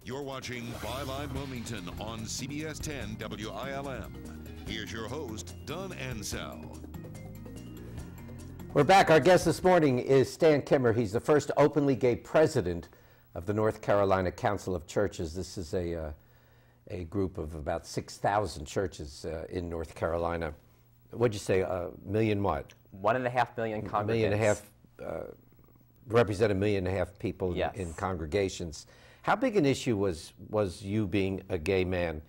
You're watching Byline Wilmington on CBS 10 WILM. Here's your host, Don Ansell. We're back. Our guest this morning is Stan Kimmer. He's the first openly gay president of the North Carolina Council of Churches. This is a group of about 6,000 churches in North Carolina. What'd you say, a million what? 1.5 million congregants. A million and a half, represent 1.5 million people yes. in congregations. How big an issue was you being a gay man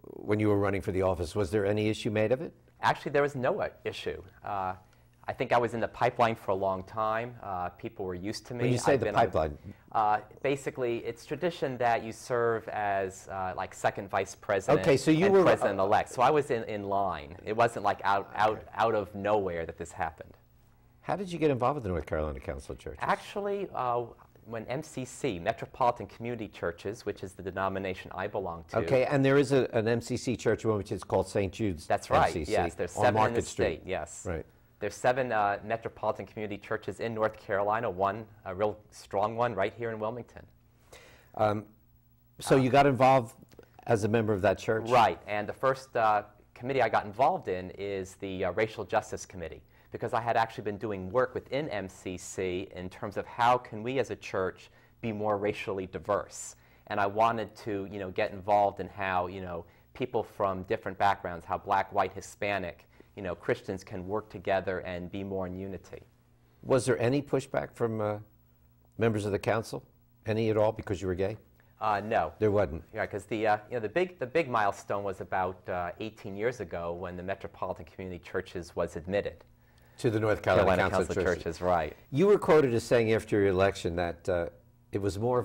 when you were running for the office? Was there any issue made of it? Actually, there was no issue. I think I was in the pipeline for a long time. People were used to me. When you say the pipeline? Basically, it's tradition that you serve as like second vice president okay, so you and were president-elect. So I was in line. It wasn't like out of nowhere that this happened. How did you get involved with the North Carolina Council of Churches? Actually, when MCC, Metropolitan Community Churches, which is the denomination I belong to. Okay, and there is an MCC church which is called St. Jude's. That's right, MCC, yes. There's on 7 Market in the Street. state, yes. Right. There's 7 Metropolitan Community Churches in North Carolina, one, a real strong one right here in Wilmington. So you got involved as a member of that church? Right, and the first committee I got involved in is the Racial Justice Committee, because I had actually been doing work within MCC in terms of how can we as a church be more racially diverse. And I wanted to, get involved in how, people from different backgrounds, how black, white, Hispanic, Christians can work together and be more in unity. Was there any pushback from members of the council? Any at all because you were gay? No. There wasn't? Yeah, because the big milestone was about 18 years ago when the Metropolitan Community Churches was admitted. To the North Carolina Council of Churches, right. You were quoted as saying after your election that it was more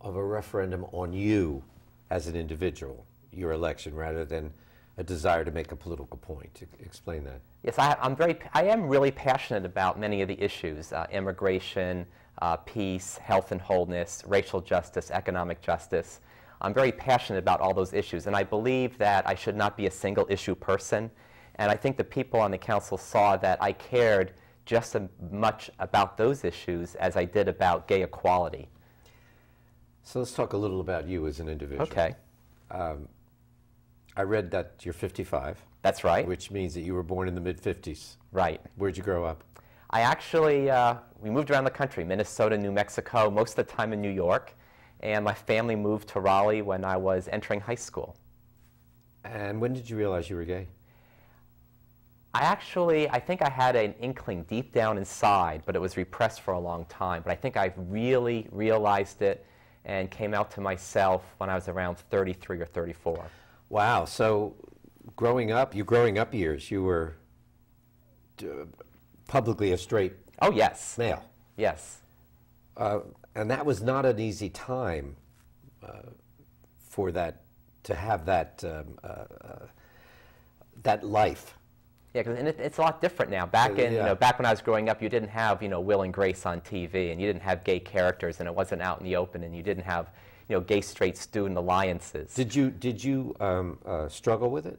of a referendum on you as an individual, your election, rather than a desire to make a political point. Explain that. Yes, I am really passionate about many of the issues, immigration, peace, health and wholeness, racial justice, economic justice. I'm very passionate about all those issues, and I believe that I should not be a single issue person. And I think the people on the council saw that I cared just as much about those issues as I did about gay equality. So let's talk a little about you as an individual. Okay. I read that you're 55. That's right. Which means that you were born in the mid-50s. Right. Where'd you grow up? I actually, we moved around the country, Minnesota, New Mexico, most of the time in New York. And my family moved to Raleigh when I was entering high school. And when did you realize you were gay? I think I had an inkling deep down inside, but it was repressed for a long time. But I think I really realized it and came out to myself when I was around 33 or 34. Wow. So growing up years, you were publicly a straight oh, yes. male. Yes. And that was not an easy time for that, to have that, that life. Yeah, and it's a lot different now. Back in, back when I was growing up, you didn't have, Will and Grace on TV, and you didn't have gay characters, and it wasn't out in the open, and you didn't have, gay straight student alliances. Did you struggle with it?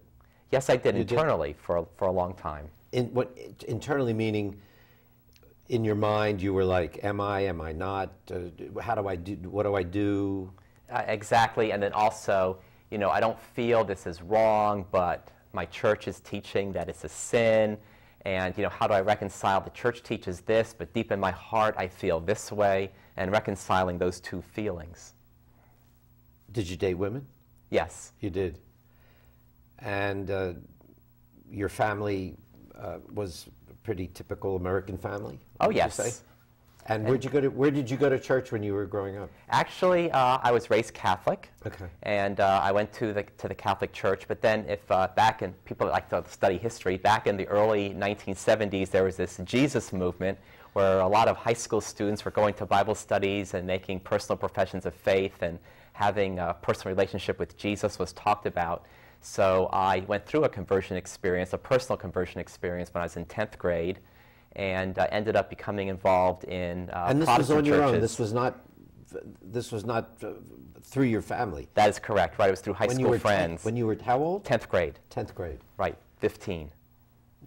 Yes, I did internally for a long time. Internally meaning, in your mind, you were like, am I not? How do I do? What do I do? Exactly, and then also, I don't feel this is wrong, but my church is teaching that it's a sin, and how do I reconcile? The church teaches this, but deep in my heart I feel this way, and reconciling those two feelings. Did you date women? Yes. You did. And your family was a pretty typical American family? Oh, yes. You say? And where did you go to church when you were growing up? Actually, I was raised Catholic. Okay. And I went to the Catholic Church. But then, if back in people like to study history, back in the early 1970s, there was this Jesus movement where a lot of high school students were going to Bible studies and making personal professions of faith, and having a personal relationship with Jesus was talked about. So I went through a conversion experience, a personal conversion experience, when I was in 10th grade. And ended up becoming involved in and this Protestant was on your churches. own. This was not through your family. That is correct. Right. It was through high school friends. When you were how old? 10th grade. 10th grade. Right. 15.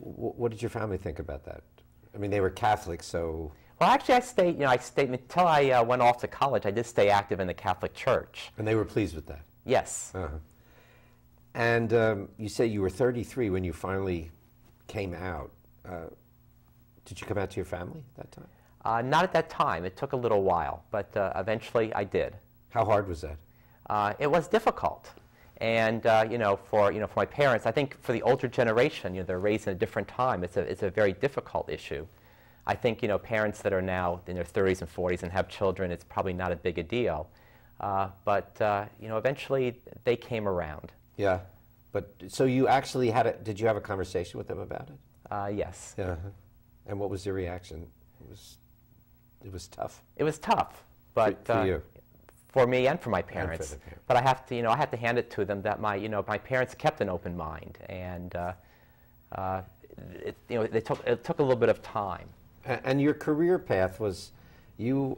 What did your family think about that? I mean, they were Catholic, so. Well, actually, I stayed until I went off to college. I did stay active in the Catholic Church. And they were pleased with that? Yes. And you say you were 33 when you finally came out. Did you come out to your family at that time? Not at that time. It took a little while, but eventually I did. How hard was that? It was difficult. And for my parents, I think for the older generation, they're raised in a different time. It's a very difficult issue. I think parents that are now in their 30s and 40s and have children, it's probably not a big a deal. But eventually they came around. Yeah, but so you actually did you have a conversation with them about it? Yes. Yeah. And what was your reaction? It was tough. It was tough, but for you. For me and for my parents. And for the parents. But I have to, I had to hand it to them that my parents kept an open mind, and it took a little bit of time. And your career path was, you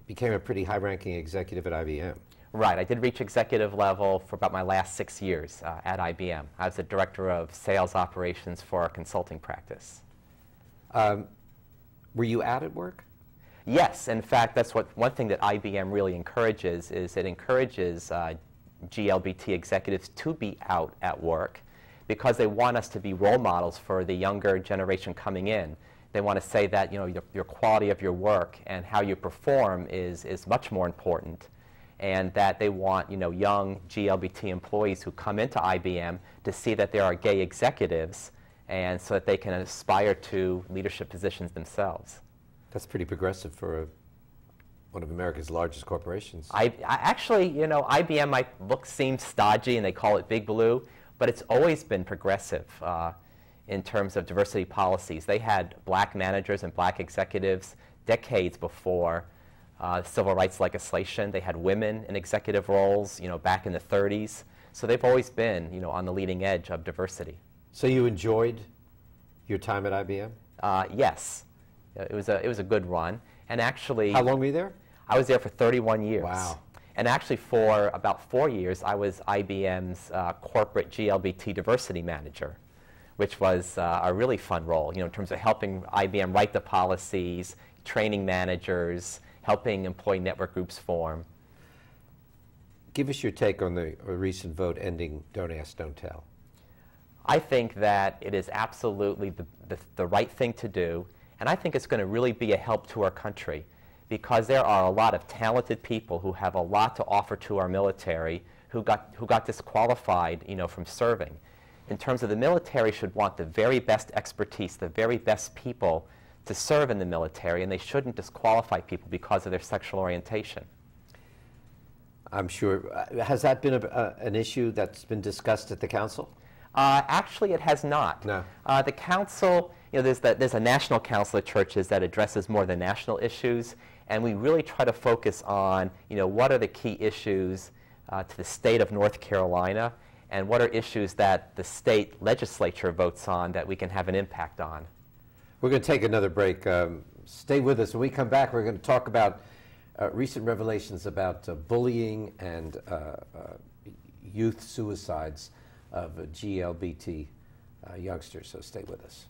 became a pretty high-ranking executive at IBM. Right. I did reach executive level for about my last 6 years at IBM. I was the director of sales operations for our consulting practice. Were you out at work? Yes. In fact, that's one thing that IBM really encourages is it encourages GLBT executives to be out at work because they want us to be role models for the younger generation coming in. They want to say that your quality of your work and how you perform is much more important, and that they want young GLBT employees who come into IBM to see that there are gay executives, and so that they can aspire to leadership positions themselves. That's pretty progressive for one of America's largest corporations. Actually, IBM might seem stodgy, and they call it Big Blue, but it's always been progressive. In terms of diversity policies. They had black managers and black executives decades before civil rights legislation. They had women in executive roles, back in the 30s. So they've always been, on the leading edge of diversity. So you enjoyed your time at IBM? Yes. It was a good run. And actually... How long were you there? I was there for 31 years. Wow. And actually for about 4 years, I was IBM's corporate GLBT diversity manager, which was a really fun role, in terms of helping IBM write the policies, training managers, helping employee network groups form. Give us your take on the recent vote ending Don't Ask, Don't Tell. I think that it is absolutely the right thing to do, and I think it's going to really be a help to our country, because there are a lot of talented people who have a lot to offer to our military who got disqualified, from serving. In terms of the military should want the very best expertise, the very best people to serve in the military, and they shouldn't disqualify people because of their sexual orientation. I'm sure. Has that been an issue that's been discussed at the council? Actually, it has not. No. The council, there's a national council of churches that addresses more the national issues, and we really try to focus on, what are the key issues to the state of North Carolina, and what are issues that the state legislature votes on that we can have an impact on. We're going to take another break. Stay with us. When we come back, we're going to talk about recent revelations about bullying and youth suicides of GLBT youngsters. So stay with us.